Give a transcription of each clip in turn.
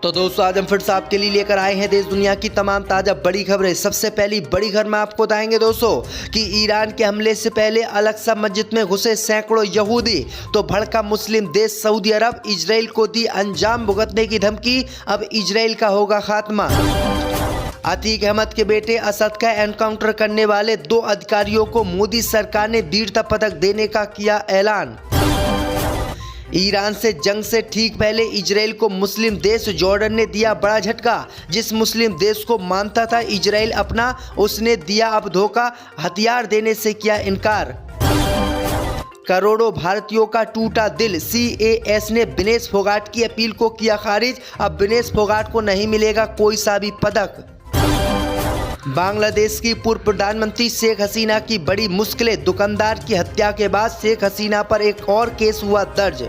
तो दोस्तों आज हम फिर से आपके लिए लेकर आए हैं देश दुनिया की तमाम ताज़ा बड़ी खबरें। सबसे पहली बड़ी खबर में आपको बताएंगे दोस्तों कि ईरान के हमले से पहले अल-अक्सा मस्जिद में घुसे सैकड़ों यहूदी, तो भड़का मुस्लिम देश सऊदी अरब, इजराइल को दी अंजाम भुगतने की धमकी, अब इजराइल का होगा खात्मा। अतीक अहमद के बेटे असद का एनकाउंटर करने वाले 2 अधिकारियों को मोदी सरकार ने वीरता पदक देने का किया ऐलान। ईरान से जंग से ठीक पहले इजराइल को मुस्लिम देश जॉर्डन ने दिया बड़ा झटका। जिस मुस्लिम देश को मानता था इजराइल अपना, उसने दिया अब धोखा, हथियार देने से किया इनकार। करोड़ों भारतीयों का टूटा दिल, CAS ने विनेश फोगाट की अपील को किया खारिज, अब विनेश फोगाट को नहीं मिलेगा कोई सा भी पदक। बांग्लादेश की पूर्व प्रधानमंत्री शेख हसीना की बड़ी मुश्किलें, दुकानदार की हत्या के बाद शेख हसीना पर एक और केस हुआ दर्ज।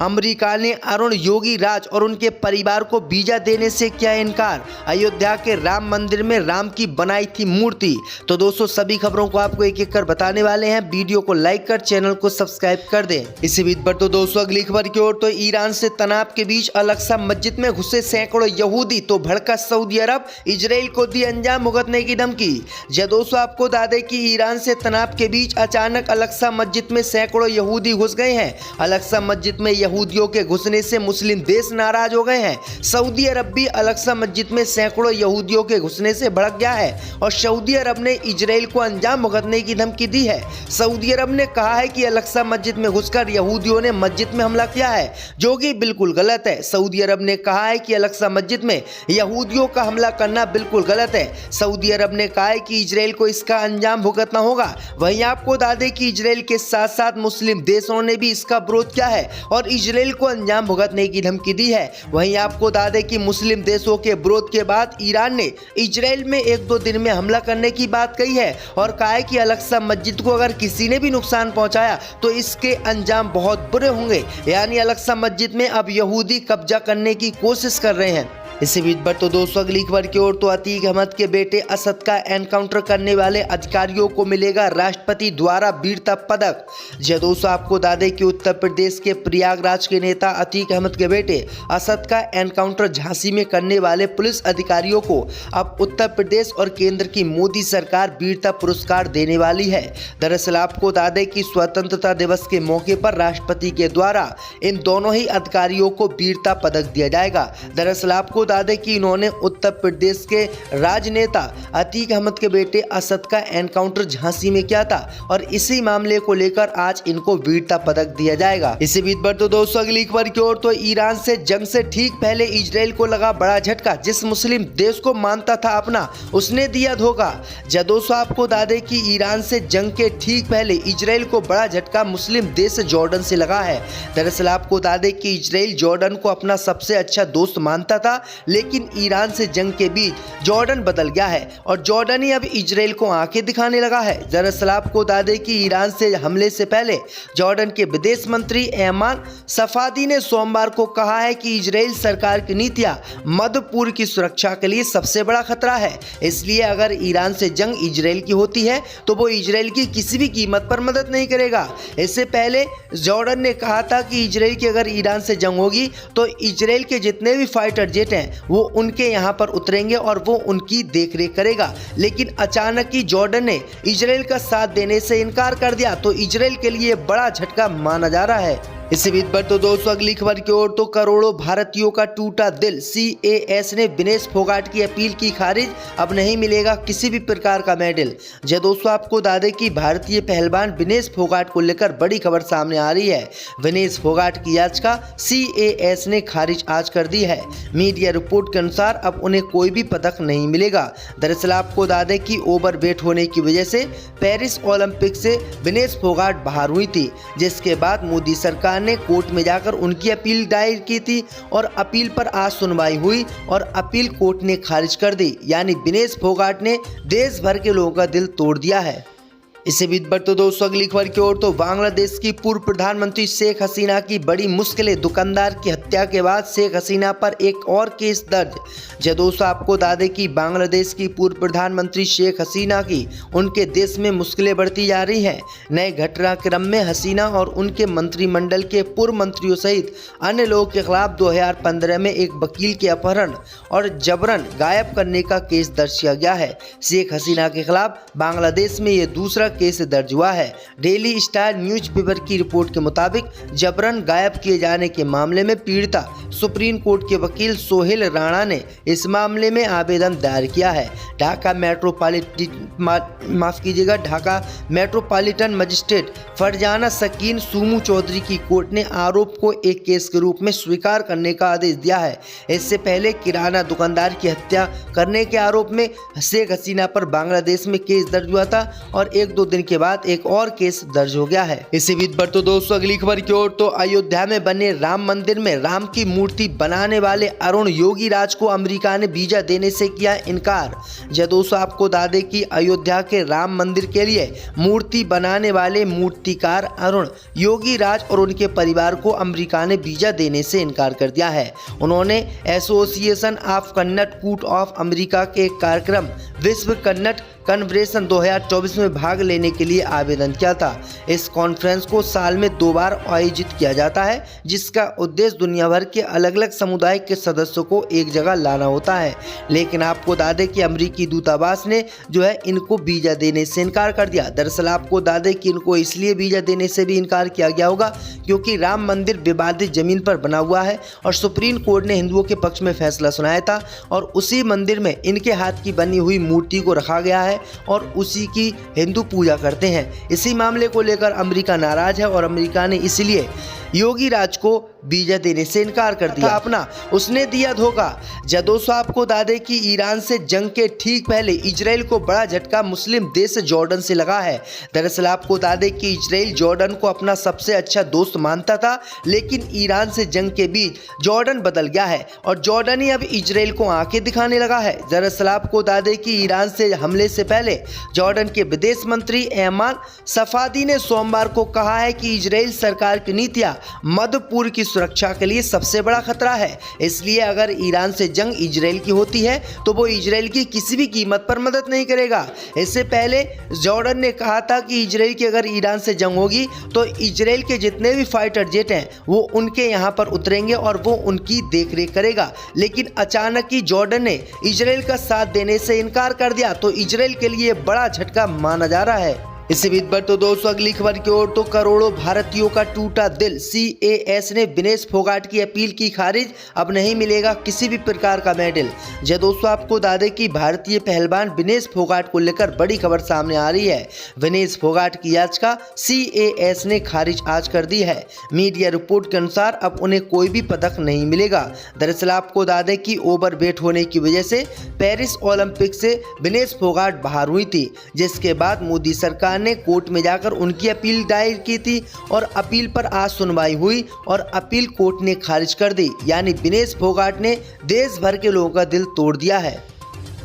अमेरिका ने अरुण योगी राज और उनके परिवार को वीजा देने से किया इनकार। अयोध्या के राम मंदिर में राम की बनाई थी मूर्ति। तो दोस्तों सभी खबरों को आपको एक एक कर बताने वाले हैं। वीडियो को लाइक कर चैनल को सब्सक्राइब कर दें। इसी बीच पर तो दोस्तों अगली खबर की ओर, तो ईरान से तनाव के बीच अल-अक्सा मस्जिद में घुसे सैकड़ों यहूदी, तो भड़का सऊदी अरब, इजराइल को दी अंजाम भुगतने की धमकी। जी दोस्तों आपको बता दें कि ईरान से तनाव के बीच अचानक अल-अक्सा मस्जिद में सैकड़ों यहूदी घुस गए हैं। अल-अक्सा मस्जिद में यहूदियों के घुसने से मुस्लिम देश नाराज हो गए हैं। सऊदी अरब भी अल-अक्सा मस्जिद में सैकड़ों यहूदियों के घुसने से भड़क गया है और सऊदी अरब ने इजराइल को अंजाम भुगतने की धमकी दी है। सऊदी अरब ने कहा है कि अल-अक्सा मस्जिद में घुसकर यहूदियों ने मस्जिद में हमला किया है, जो कि बिल्कुल गलत है। सऊदी अरब ने कहा है कि अल-अक्सा मस्जिद में यहूदियों का हमला करना बिल्कुल गलत है। सऊदी अरब ने कहा है कि इजराइल को इसका अंजाम भुगतना होगा। वहीं आपको बता दें कि इजराइल के साथ साथ मुस्लिम देशों ने भी इसका विरोध किया है और इजराइल को अंजाम भुगतने की धमकी दी है। वहीं आपको बता दें कि मुस्लिम देशों के विरोध के बाद ईरान ने इजराइल में 1-2 दिन में हमला करने की बात कही है और कहा है कि अल-अक्सा मस्जिद को अगर किसी ने भी नुकसान पहुंचाया तो इसके अंजाम बहुत बुरे होंगे। यानी अल-अक्सा मस्जिद में अब यहूदी कब्जा करने की कोशिश कर रहे हैं। इसी बीच पर तो दोस्तों अगली खबर की ओर, तो अतीक अहमद के बेटे असद का एनकाउंटर करने वाले अधिकारियों को मिलेगा राष्ट्रपति द्वारा वीरता पदक। जी दोस्तों आपको बता दें कि उत्तर प्रदेश के प्रयागराज के नेता अतीक अहमद के बेटे असद का एनकाउंटर झांसी में करने वाले पुलिस अधिकारियों को अब उत्तर प्रदेश और केंद्र की मोदी सरकार वीरता पुरस्कार देने वाली है। दरअसल आपको बता दें कि स्वतंत्रता दिवस के मौके पर राष्ट्रपति के द्वारा इन दोनों ही अधिकारियों को वीरता पदक दिया जाएगा। दरअसल आपको बता दें कि इन्होंने उत्तर प्रदेश के राजनेता अतीक अहमद के बेटे असद का एनकाउंटर झांसी में किया था और इसी मामले को लेकर आज इनको वीरता पदक दिया जाएगा। इसी बीच पर तो दोस्तों अगली खबर की ओर, तो ईरान से जंग से ठीक पहले इजराइल को लगा बड़ा झटका। जिस मुस्लिम देश को मानता था अपना, उसने दिया धोखा। जी दोस्तों आपको बता दें कि ईरान से जंग के ठीक पहले इजराइल को बड़ा झटका मुस्लिम देश जॉर्डन से लगा है। दरअसल आपको बता दें कि इजराइल जॉर्डन को अपना सबसे अच्छा दोस्त मानता था, लेकिन ईरान से जंग के बीच जॉर्डन बदल गया है और जॉर्डन ही अब इजराइल को आंखें दिखाने लगा है। दरअसल आपको बता दें कि ईरान से हमले से पहले जॉर्डन के विदेश मंत्री एमान सफादी ने सोमवार को कहा है कि इजराइल सरकार की नीतियां मध्य पूर्व की सुरक्षा के लिए सबसे बड़ा खतरा है। इसलिए अगर ईरान से जंग इजराइल की होती है तो वो इजराइल की किसी भी कीमत पर मदद नहीं करेगा। इससे पहले जॉर्डन ने कहा था कि इजराइल की अगर ईरान से जंग होगी तो इजराइल के जितने भी फाइटर जेट हैं वो उनके यहाँ पर उतरेंगे और वो उनकी देखरेख करेगा। लेकिन अचानक ही जॉर्डन ने इजराइल का साथ देने से इनकार कर दिया, तो इजराइल के लिए बड़ा झटका माना जा रहा है। इसी बीच पर तो दोस्तों अगली खबर की ओर, तो करोड़ों भारतीयों का टूटा दिल, CAS ने विनेश फोगाट की अपील की खारिज, अब नहीं मिलेगा किसी भी प्रकार का मेडल। जी दोस्तों आपको बता दें कि भारतीय पहलवान विनेश फोगाट को लेकर बड़ी खबर सामने आ रही है। विनेश फोगाट की याचिका CAS ने खारिज आज कर दी है। मीडिया रिपोर्ट के अनुसार अब उन्हें कोई भी पदक नहीं मिलेगा। दरअसल आपको बता दें कि ओवरवेट होने की वजह से पेरिस ओलंपिक से विनेश फोगाट बाहर हुई थी, जिसके बाद मोदी सरकार ने कोर्ट में जाकर उनकी अपील दायर की थी और अपील पर आज सुनवाई हुई और अपील कोर्ट ने खारिज कर दी। यानी विनेश फोगाट ने देश भर के लोगों का दिल तोड़ दिया है। इसी बीच बढ़ते दोस्तों अगली खबर की ओर तो बांग्लादेश की पूर्व प्रधानमंत्री शेख हसीना की बड़ी मुश्किलें, दुकानदार की हत्या के बाद शेख हसीना पर एक और केस दर्ज। जो दोस्तों आपको बता दें कि बांग्लादेश की पूर्व प्रधानमंत्री शेख हसीना की उनके देश में मुश्किलें बढ़ती जा रही हैं। नए घटनाक्रम में हसीना और उनके मंत्रिमंडल के पूर्व मंत्रियों सहित अन्य लोगों के खिलाफ 2015 में एक वकील के अपहरण और जबरन गायब करने का केस दर्ज किया गया है। शेख हसीना के खिलाफ बांग्लादेश में यह दूसरा केस दर्ज हुआ है। डेली स्टार न्यूज़पेपर की रिपोर्ट के मुताबिक जबरन गायब किए जाने के मामले में पीड़िता सुप्रीम कोर्ट के वकील सोहेल राणा ने इस मामले में आवेदन दायर किया है। ढाका मेट्रोपॉलिटन मजिस्ट्रेट फरजाना सकीन सूमू चौधरी की कोर्ट ने आरोप को एक केस के रूप में स्वीकार करने का आदेश दिया है। इससे पहले किराना दुकानदार की हत्या करने के आरोप में शेख हसीना पर बांग्लादेश में केस दर्ज हुआ था और एक दो दिन के बाद एक और केस दर्ज हो गया है। इसी बीच बढ़ते दोस्तों अगली खबर की ओर तो अयोध्या में बने राम मंदिर में राम की मूर्ति बनाने वाले अरुण योगी राज को अमेरिका ने वीजा देने से किया इनकार। जो दोस्तों आपको बता दें कि अयोध्या के राम मंदिर के लिए मूर्ति बनाने वाले मूर्तिकार अरुण योगी राज और उनके परिवार को अमेरिका ने वीजा देने से इनकार कर दिया है। उन्होंने एसोसिएशन ऑफ कन्नड़ कूट ऑफ अमेरिका के एक कार्यक्रम विश्व कन्नड़ कन्वेंशन 2024 में भाग लेने के लिए आवेदन किया था। इस कॉन्फ्रेंस को साल में 2 बार आयोजित किया जाता है, जिसका उद्देश्य दुनिया भर के अलग अलग समुदाय के सदस्यों को एक जगह लाना होता है। लेकिन आपको बता दें कि अमेरिकी दूतावास ने जो है इनको वीजा देने से इनकार कर दिया। दरअसल आपको बता दें कि इनको इसलिए वीजा देने से भी इनकार किया गया होगा क्योंकि राम मंदिर विवादित जमीन पर बना हुआ है और सुप्रीम कोर्ट ने हिंदुओं के पक्ष में फैसला सुनाया था और उसी मंदिर में इनके हाथ की बनी हुई मूर्ति को रखा गया है और उसी की हिंदू पूजा करते हैं। इसी मामले को लेकर अमेरिका नाराज है और अमेरिका ने इसलिए योगी राज को वीजा देने से इनकार कर दिया। अपना उसने दिया धोखा। दोस्तों आपको बता दें कि ईरान से जंग के ठीक पहले इजराइल को बड़ा झटका मुस्लिम देश जॉर्डन से लगा है। दरअसल आपको बता दें कि इजराइल जॉर्डन को अपना सबसे अच्छा दोस्त मानता था, लेकिन ईरान से जंग के बीच जॉर्डन बदल गया है और जॉर्डन ही अब इजराइल को आंखें दिखाने लगा है। दरअसल आपको बता दें कि ईरान से हमले से पहले जॉर्डन के विदेश मंत्री एमान सफादी ने सोमवार को कहा है कि इजराइल सरकार की नीतियां मध्य पूर्व की सुरक्षा के लिए सबसे बड़ा खतरा है। इसलिए अगर ईरान से जंग इजराइल की होती है तो वो इजराइल की किसी भी कीमत पर मदद नहीं करेगा। इससे पहले जॉर्डन ने कहा था कि इजराइल की अगर ईरान से जंग होगी तो इजराइल के जितने भी फाइटर जेट हैं वो उनके यहाँ पर उतरेंगे और वो उनकी देखरेख करेगा। लेकिन अचानक ही जॉर्डन ने इजराइल का साथ देने से इनकार कर दिया, तो इजराइल के लिए बड़ा झटका माना जा रहा है। इसी बीच बढ़ते दोस्तों अगली खबर की ओर तो करोड़ों भारतीयों का टूटा दिल। CAS ने विनेश फोगाट की अपील की खारिज, अब नहीं मिलेगा किसी भी प्रकार का मेडल। दोस्तों आपको बता दें कि भारतीय पहलवान विनेश फोगाट को लेकर बड़ी खबर सामने आ रही है। विनेश फोगाट की याचिका CAS ने खारिज आज कर दी है। मीडिया रिपोर्ट के अनुसार अब उन्हें कोई भी पदक नहीं मिलेगा। दरअसल आपको बता दें कि ओवरवेट होने की वजह से पेरिस ओलंपिक से विनेश फोगाट बाहर हुई थी, जिसके बाद मोदी सरकार ने कोर्ट में जाकर उनकी अपील दायर की थी और अपील पर आज सुनवाई हुई और अपील कोर्ट ने खारिज कर दी। यानी विनेश फोगाट ने देश भर के लोगों का दिल तोड़ दिया है।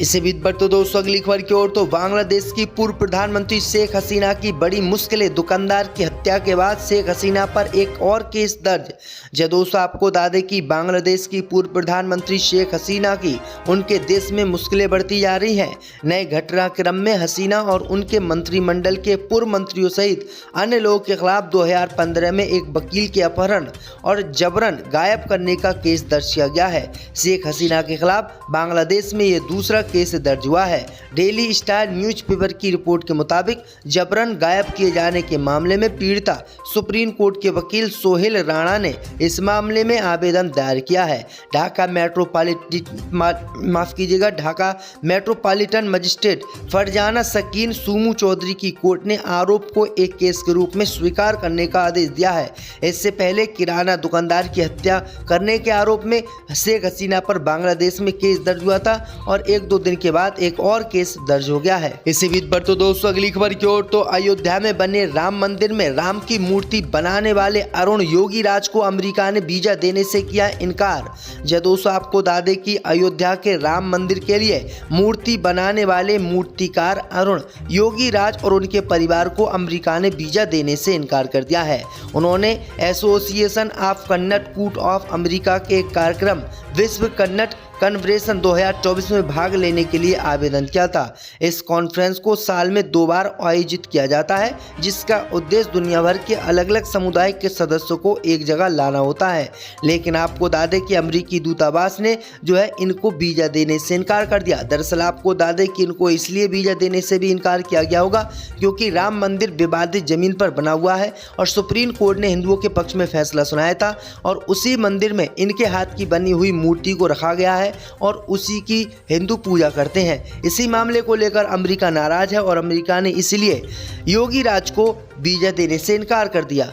इसी बीच बढ़ते दोस्तों अगली खबर की ओर तो बांग्लादेश की पूर्व प्रधानमंत्री शेख हसीना की बड़ी मुश्किलें, दुकानदार की हत्या के बाद शेख हसीना पर एक और केस दर्ज। दोस्तों आपको बता दें कि बांग्लादेश की पूर्व प्रधानमंत्री शेख हसीना की उनके देश में मुश्किलें बढ़ती जा रही हैं। नए घटनाक्रम में हसीना और उनके मंत्रिमंडल के पूर्व मंत्रियों सहित अन्य लोगों के खिलाफ 2015 में एक वकील के अपहरण और जबरन गायब करने का केस दर्ज किया गया है। शेख हसीना के खिलाफ बांग्लादेश में यह दूसरा केस दर्ज हुआ है। डेली स्टार न्यूज़पेपर की रिपोर्ट के मुताबिक जबरन गायब किए जाने के मामले में पीड़िता सुप्रीम कोर्ट के वकील सोहेल राणा ने इस मामले में आवेदन दायर किया है। ढाका मेट्रोपॉलिटन मजिस्ट्रेट फरजाना सकीन सूमू चौधरी की कोर्ट ने आरोप को एक केस के रूप में स्वीकार करने का आदेश दिया है। इससे पहले किराना दुकानदार की हत्या करने के आरोप में शेख हसीना पर बांग्लादेश में केस दर्ज हुआ था और एक 1-2 दिन के बाद एक और केस दर्ज हो गया है। इसी बीच पर तो दोस्तों अगली खबर की ओर, तो अयोध्या में बने राम मंदिर में राम की मूर्ति बनाने वाले अरुण योगीराज को अमेरिका ने वीजा देने से किया इनकार। जी दोस्तों, आपको बता दें कि अयोध्या के राम मंदिर के लिए मूर्ति बनाने वाले मूर्तिकार अरुण योगीराज और उनके परिवार को अमेरिका ने वीजा देने से इनकार कर दिया है। उन्होंने एसोसिएशन ऑफ कन्नड़ कूट ऑफ अमेरिका के एक कार्यक्रम विश्व कन्नड़ कन्वेंशन 2024 में भाग लेने के लिए आवेदन किया था। इस कॉन्फ्रेंस को साल में 2 बार आयोजित किया जाता है, जिसका उद्देश्य दुनिया भर के अलग अलग समुदाय के सदस्यों को एक जगह लाना होता है। लेकिन आपको बता दें कि अमेरिकी दूतावास ने जो है इनको वीजा देने से इनकार कर दिया। दरअसल आपको बता दें कि इनको इसलिए वीजा देने से भी इनकार किया गया होगा क्योंकि राम मंदिर विवादित जमीन पर बना हुआ है और सुप्रीम कोर्ट ने हिंदुओं के पक्ष में फैसला सुनाया था और उसी मंदिर में इनके हाथ की बनी हुई मूर्ति को रखा गया है और उसी की हिंदू पूजा करते हैं। इसी मामले को लेकर अमेरिका नाराज है और अमेरिका ने इसलिए योगीराज को वीजा देने से इनकार कर दिया।